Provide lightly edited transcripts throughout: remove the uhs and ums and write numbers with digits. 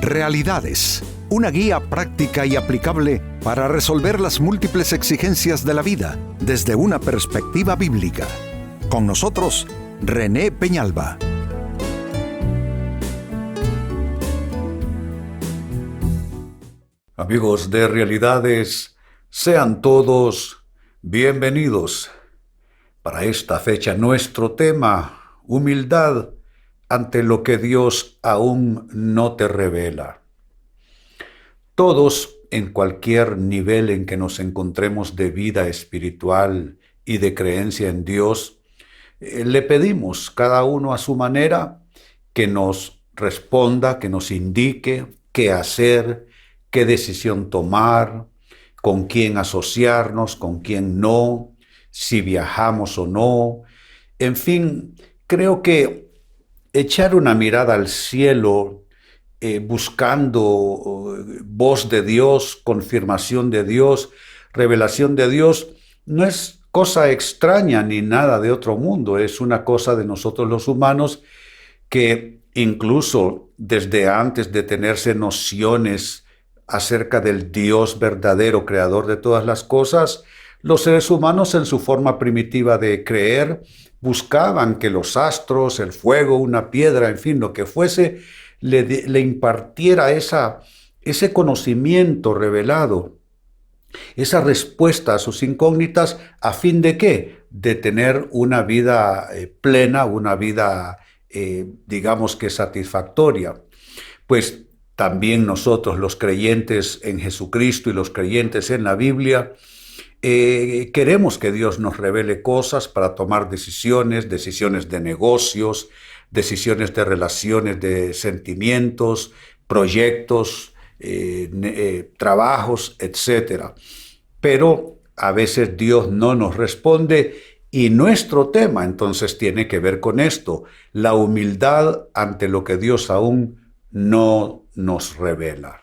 Realidades, una guía práctica y aplicable para resolver las múltiples exigencias de la vida desde una perspectiva bíblica. Con nosotros, René Peñalba. Amigos de Realidades, sean todos bienvenidos. Para esta fecha, nuestro tema, humildad ante lo que Dios aún no te revela. Todos, en cualquier nivel en que nos encontremos de vida espiritual y de creencia en Dios, le pedimos, cada uno a su manera, que nos responda, que nos indique qué hacer, qué decisión tomar, con quién asociarnos, con quién no, si viajamos o no. En fin, creo que echar una mirada al cielo, buscando voz de Dios, confirmación de Dios, revelación de Dios, no es cosa extraña ni nada de otro mundo, es una cosa de nosotros los humanos que incluso desde antes de tenerse nociones acerca del Dios verdadero, creador de todas las cosas, los seres humanos en su forma primitiva de creer buscaban que los astros, el fuego, una piedra, en fin, lo que fuese, le impartiera ese conocimiento revelado, esa respuesta a sus incógnitas, ¿a fin de qué? De tener una vida plena, una vida, digamos que satisfactoria. Pues también nosotros, los creyentes en Jesucristo y los creyentes en la Biblia, queremos que Dios nos revele cosas para tomar decisiones de negocios, decisiones de relaciones, de sentimientos, proyectos, trabajos, etc. Pero a veces Dios no nos responde y nuestro tema entonces tiene que ver con esto, la humildad ante lo que Dios aún no nos revela.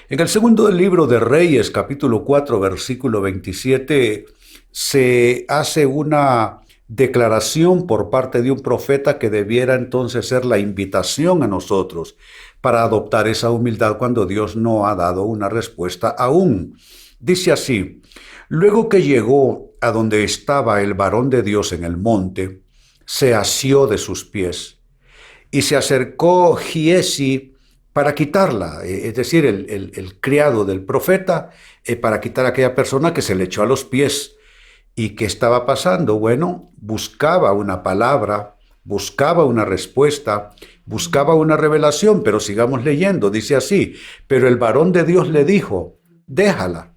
En el segundo libro de Reyes, capítulo 4, versículo 27, se hace una declaración por parte de un profeta que debiera entonces ser la invitación a nosotros para adoptar esa humildad cuando Dios no ha dado una respuesta aún. Dice así: luego que llegó a donde estaba el varón de Dios en el monte, se asió de sus pies y se acercó Giezi para quitarla, es decir, el criado del profeta, para quitar a aquella persona que se le echó a los pies. ¿Y qué estaba pasando? Bueno, buscaba una palabra, buscaba una respuesta, buscaba una revelación, pero sigamos leyendo, dice así: pero el varón de Dios le dijo, déjala,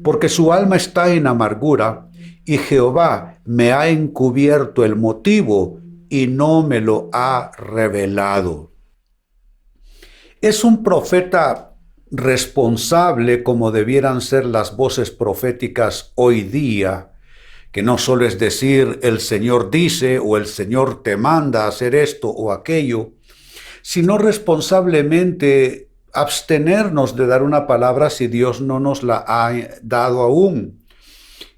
porque su alma está en amargura, y Jehová me ha encubierto el motivo y no me lo ha revelado. Es un profeta responsable, como debieran ser las voces proféticas hoy día, que no solo es decir el Señor dice o el Señor te manda a hacer esto o aquello, sino responsablemente abstenernos de dar una palabra si Dios no nos la ha dado aún.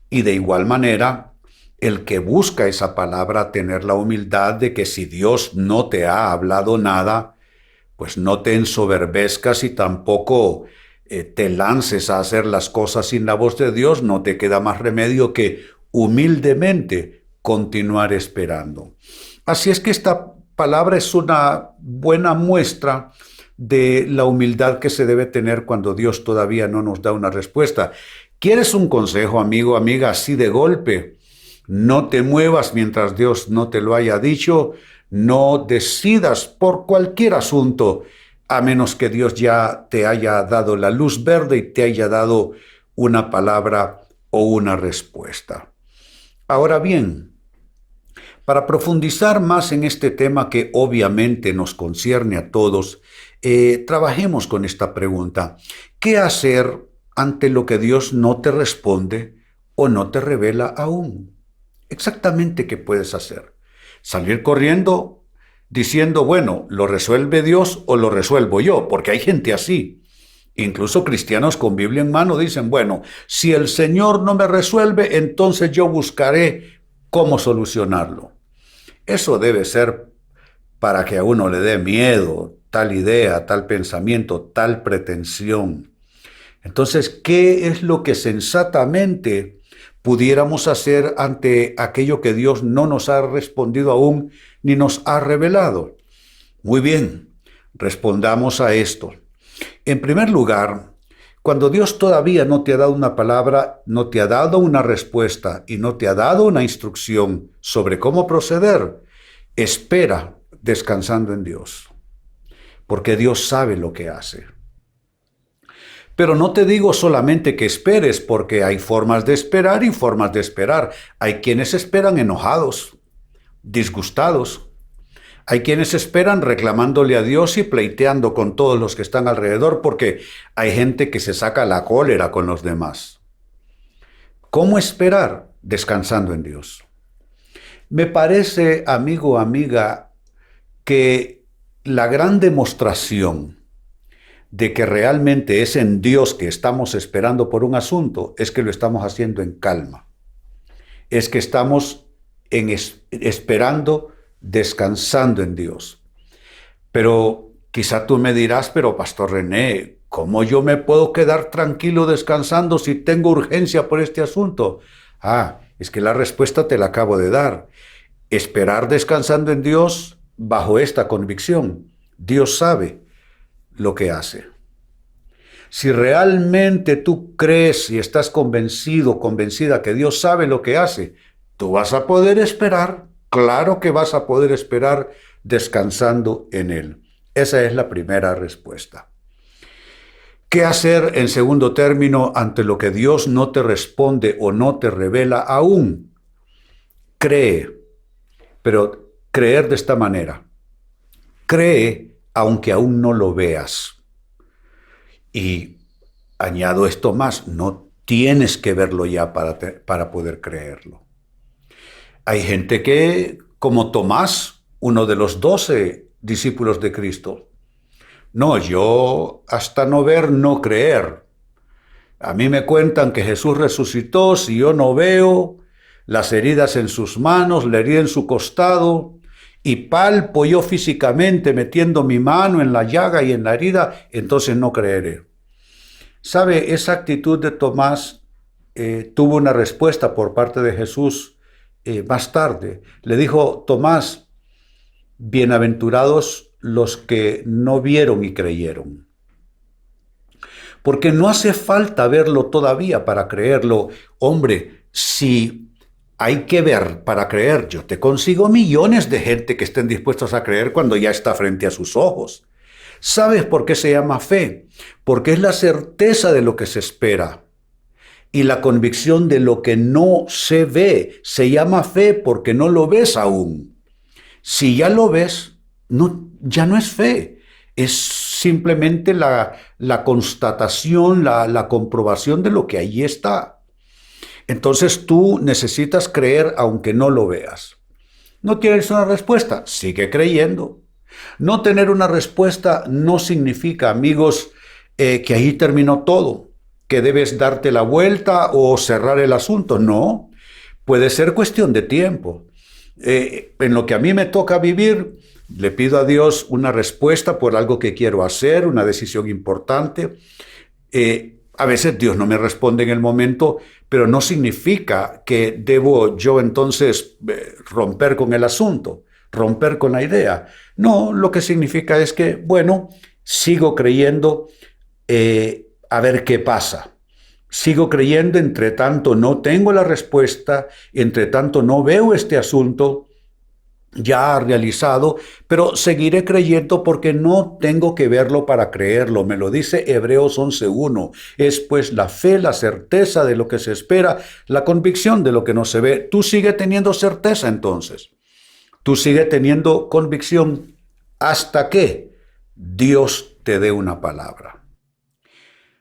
Y de igual manera, el que busca esa palabra, tener la humildad de que si Dios no te ha hablado nada, pues no te ensoberbezcas y tampoco te lances a hacer las cosas sin la voz de Dios. No te queda más remedio que humildemente continuar esperando. Así es que esta palabra es una buena muestra de la humildad que se debe tener cuando Dios todavía no nos da una respuesta. ¿Quieres un consejo, amigo, amiga, así de golpe? No te muevas mientras Dios no te lo haya dicho. No decidas por cualquier asunto, a menos que Dios ya te haya dado la luz verde y te haya dado una palabra o una respuesta. Ahora bien, para profundizar más en este tema que obviamente nos concierne a todos, trabajemos con esta pregunta: ¿qué hacer ante lo que Dios no te responde o no te revela aún? Exactamente, ¿qué puedes hacer? Salir corriendo diciendo, bueno, ¿lo resuelve Dios o lo resuelvo yo? Porque hay gente así. Incluso cristianos con Biblia en mano dicen, bueno, si el Señor no me resuelve, entonces yo buscaré cómo solucionarlo. Eso debe ser para que a uno le dé miedo tal idea, tal pensamiento, tal pretensión. Entonces, ¿qué es lo que sensatamente pudiéramos hacer ante aquello que Dios no nos ha respondido aún ni nos ha revelado? Muy bien, respondamos a esto. En primer lugar, cuando Dios todavía no te ha dado una palabra, no te ha dado una respuesta y no te ha dado una instrucción sobre cómo proceder, espera descansando en Dios, porque Dios sabe lo que hace. Pero no te digo solamente que esperes, porque hay formas de esperar y formas de esperar. Hay quienes esperan enojados, disgustados. Hay quienes esperan reclamándole a Dios y pleiteando con todos los que están alrededor, porque hay gente que se saca la cólera con los demás. ¿Cómo esperar? Descansando en Dios. Me parece, amigo, amiga, que la gran demostración de que realmente es en Dios que estamos esperando por un asunto es que lo estamos haciendo en calma. Es que estamos esperando, descansando en Dios. Pero quizá tú me dirás, pero Pastor René, ¿cómo yo me puedo quedar tranquilo descansando si tengo urgencia por este asunto? Es que la respuesta te la acabo de dar. Esperar descansando en Dios bajo esta convicción. Dios sabe lo que hace. Si realmente tú crees y estás convencido, convencida que Dios sabe lo que hace, tú vas a poder esperar. Claro que vas a poder esperar descansando en Él. Esa es la primera respuesta. ¿Qué hacer en segundo término ante lo que Dios no te responde o no te revela aún? Cree, pero creer de esta manera. Cree aunque aún no lo veas. Y añado esto más, no tienes que verlo ya para poder creerlo. Hay gente que, como Tomás, uno de los 12 discípulos de Cristo, no, yo hasta no ver, no creer. A mí me cuentan que Jesús resucitó, si yo no veo las heridas en sus manos, la herida en su costado, y palpo yo físicamente metiendo mi mano en la llaga y en la herida, entonces no creeré. ¿Sabe? Esa actitud de Tomás tuvo una respuesta por parte de Jesús más tarde. Le dijo, Tomás, bienaventurados los que no vieron y creyeron. Porque no hace falta verlo todavía para creerlo. Hombre, si hay que ver para creer, yo te consigo millones de gente que estén dispuestos a creer cuando ya está frente a sus ojos. ¿Sabes por qué se llama fe? Porque es la certeza de lo que se espera y la convicción de lo que no se ve. Se llama fe porque no lo ves aún. Si ya lo ves, ya no es fe. Es simplemente la constatación, la comprobación de lo que allí está. Entonces tú necesitas creer aunque no lo veas. ¿No tienes una respuesta? Sigue creyendo. No tener una respuesta no significa, amigos, que ahí terminó todo, que debes darte la vuelta o cerrar el asunto. No, puede ser cuestión de tiempo. En lo que a mí me toca vivir, le pido a Dios una respuesta por algo que quiero hacer, una decisión importante. A veces Dios no me responde en el momento, pero no significa que debo yo entonces romper con el asunto, romper con la idea. No, lo que significa es que, bueno, sigo creyendo a ver qué pasa. Sigo creyendo, entre tanto no tengo la respuesta, entre tanto no veo este asunto ya realizado, pero seguiré creyendo porque no tengo que verlo para creerlo. Me lo dice Hebreos 11:1. Es pues la fe, la certeza de lo que se espera, la convicción de lo que no se ve. Tú sigue teniendo certeza entonces. Tú sigue teniendo convicción hasta que Dios te dé una palabra.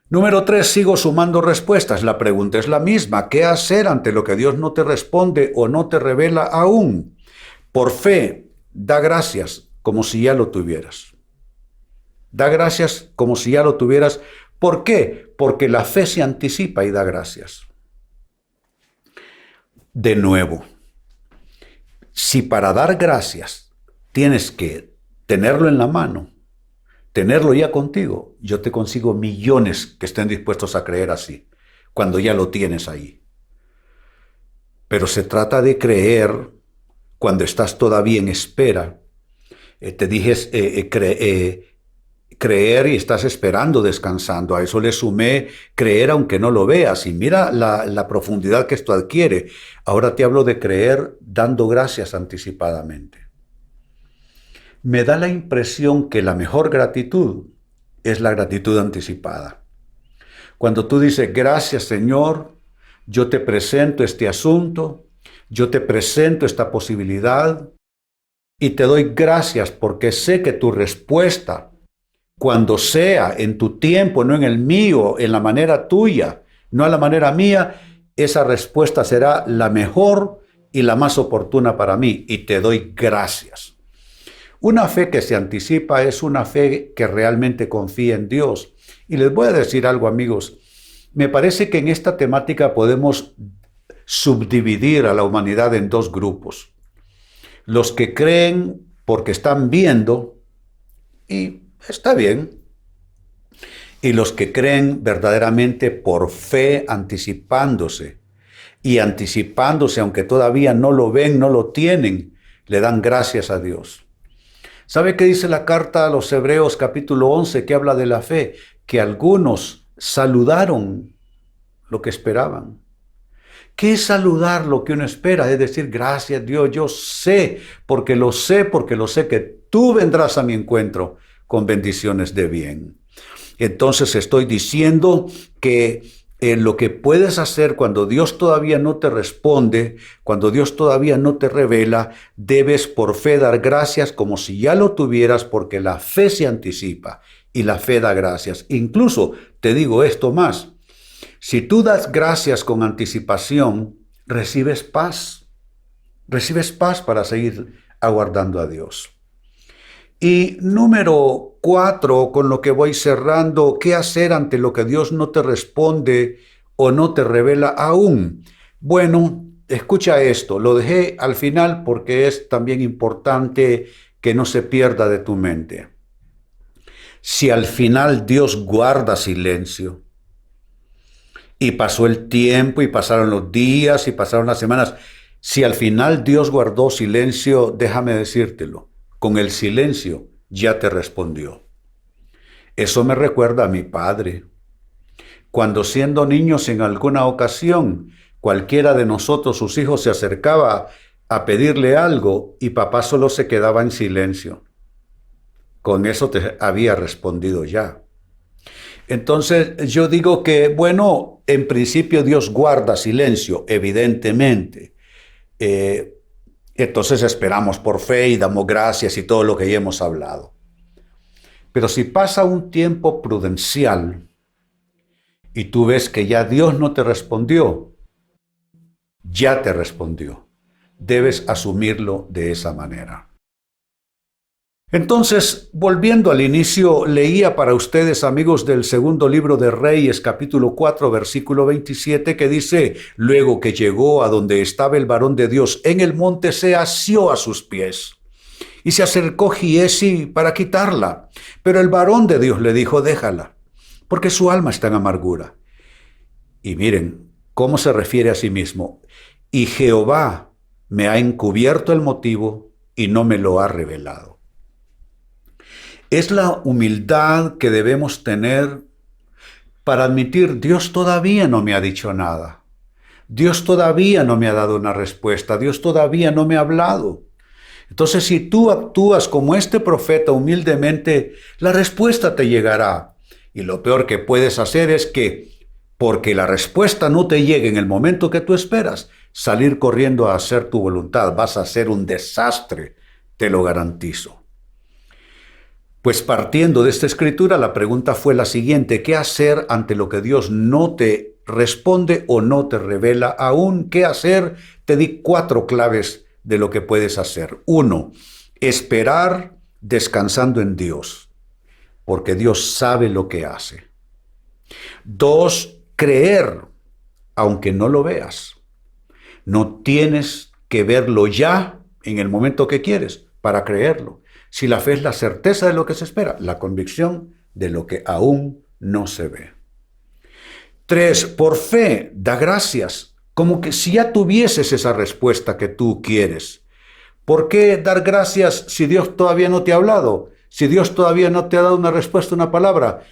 Número 3, sigo sumando respuestas. La pregunta es la misma. ¿Qué hacer ante lo que Dios no te responde o no te revela aún? Por fe, da gracias como si ya lo tuvieras. Da gracias como si ya lo tuvieras. ¿Por qué? Porque la fe se anticipa y da gracias. De nuevo, si para dar gracias tienes que tenerlo en la mano, tenerlo ya contigo, yo te consigo millones que estén dispuestos a creer así, cuando ya lo tienes ahí. Pero se trata de creer cuando estás todavía en espera. Te dije creer y estás esperando descansando. A eso le sumé creer aunque no lo veas. Y mira la profundidad que esto adquiere. Ahora te hablo de creer dando gracias anticipadamente. Me da la impresión que la mejor gratitud es la gratitud anticipada. Cuando tú dices, gracias Señor, yo te presento este asunto, yo te presento esta posibilidad y te doy gracias porque sé que tu respuesta, cuando sea en tu tiempo, no en el mío, en la manera tuya, no a la manera mía, esa respuesta será la mejor y la más oportuna para mí y te doy gracias. Una fe que se anticipa es una fe que realmente confía en Dios. Y les voy a decir algo, amigos. Me parece que en esta temática podemos subdividir a la humanidad en dos grupos. Los que creen porque están viendo, y está bien. Y los que creen verdaderamente por fe, anticipándose. Y anticipándose, aunque todavía no lo ven, no lo tienen, le dan gracias a Dios. ¿Sabe qué dice la carta a los Hebreos capítulo 11 que habla de la fe? Que algunos saludaron lo que esperaban. ¿Qué es saludar lo que uno espera? Es decir, gracias Dios, yo sé, porque lo sé que tú vendrás a mi encuentro con bendiciones de bien. Entonces estoy diciendo que lo que puedes hacer cuando Dios todavía no te responde, cuando Dios todavía no te revela, debes por fe dar gracias como si ya lo tuvieras, porque la fe se anticipa y la fe da gracias. Incluso te digo esto más, si tú das gracias con anticipación, recibes paz para seguir aguardando a Dios. Y número 4, con lo que voy cerrando, ¿qué hacer ante lo que Dios no te responde o no te revela aún? Bueno, escucha esto, lo dejé al final porque es también importante que no se pierda de tu mente. Si al final Dios guarda silencio, y pasó el tiempo, y pasaron los días, y pasaron las semanas, si al final Dios guardó silencio, déjame decírtelo, con el silencio ya te respondió. Eso me recuerda a mi padre. Cuando siendo niños en alguna ocasión, cualquiera de nosotros, sus hijos, se acercaba a pedirle algo y papá solo se quedaba en silencio. Con eso te había respondido ya. Entonces yo digo que, bueno, en principio Dios guarda silencio, evidentemente. Entonces esperamos por fe y damos gracias y todo lo que ya hemos hablado. Pero si pasa un tiempo prudencial y tú ves que ya Dios no te respondió, ya te respondió. Debes asumirlo de esa manera. Entonces, volviendo al inicio, leía para ustedes, amigos, del segundo libro de Reyes, capítulo 4, versículo 27, que dice, luego que llegó a donde estaba el varón de Dios en el monte, se asió a sus pies. Y se acercó Giesi para quitarla. Pero el varón de Dios le dijo, déjala, porque su alma está en amargura. Y miren cómo se refiere a sí mismo. Y Jehová me ha encubierto el motivo y no me lo ha revelado. Es la humildad que debemos tener para admitir, Dios todavía no me ha dicho nada. Dios todavía no me ha dado una respuesta. Dios todavía no me ha hablado. Entonces, si tú actúas como este profeta humildemente, la respuesta te llegará. Y lo peor que puedes hacer es que, porque la respuesta no te llegue en el momento que tú esperas, salir corriendo a hacer tu voluntad. Vas a hacer un desastre, te lo garantizo. Pues partiendo de esta escritura, la pregunta fue la siguiente: ¿qué hacer ante lo que Dios no te responde o no te revela aún? ¿Qué hacer? Te di 4 claves de lo que puedes hacer. 1, esperar descansando en Dios, porque Dios sabe lo que hace. 2, creer, aunque no lo veas. No tienes que verlo ya en el momento que quieres para creerlo. Si la fe es la certeza de lo que se espera, la convicción de lo que aún no se ve. 3. Por fe, da gracias, como que si ya tuvieses esa respuesta que tú quieres. ¿Por qué dar gracias si Dios todavía no te ha hablado? Si Dios todavía no te ha dado una respuesta, una palabra.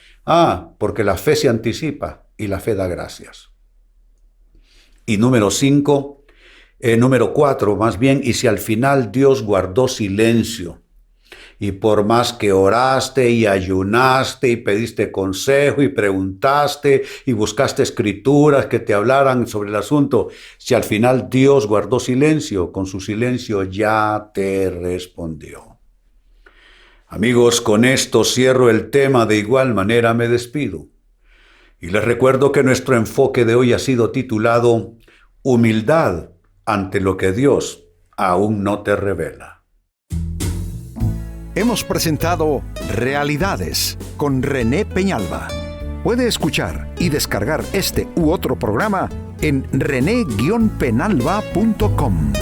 Porque la fe se anticipa y la fe da gracias. Y número 4, más bien, y si al final Dios guardó silencio, y por más que oraste y ayunaste y pediste consejo y preguntaste y buscaste escrituras que te hablaran sobre el asunto, si al final Dios guardó silencio, con su silencio ya te respondió. Amigos, con esto cierro el tema, de igual manera me despido. Y les recuerdo que nuestro enfoque de hoy ha sido titulado Humildad ante lo que Dios aún no te revela. Hemos presentado Realidades con René Peñalba. Puede escuchar y descargar este u otro programa en rene-penalba.com.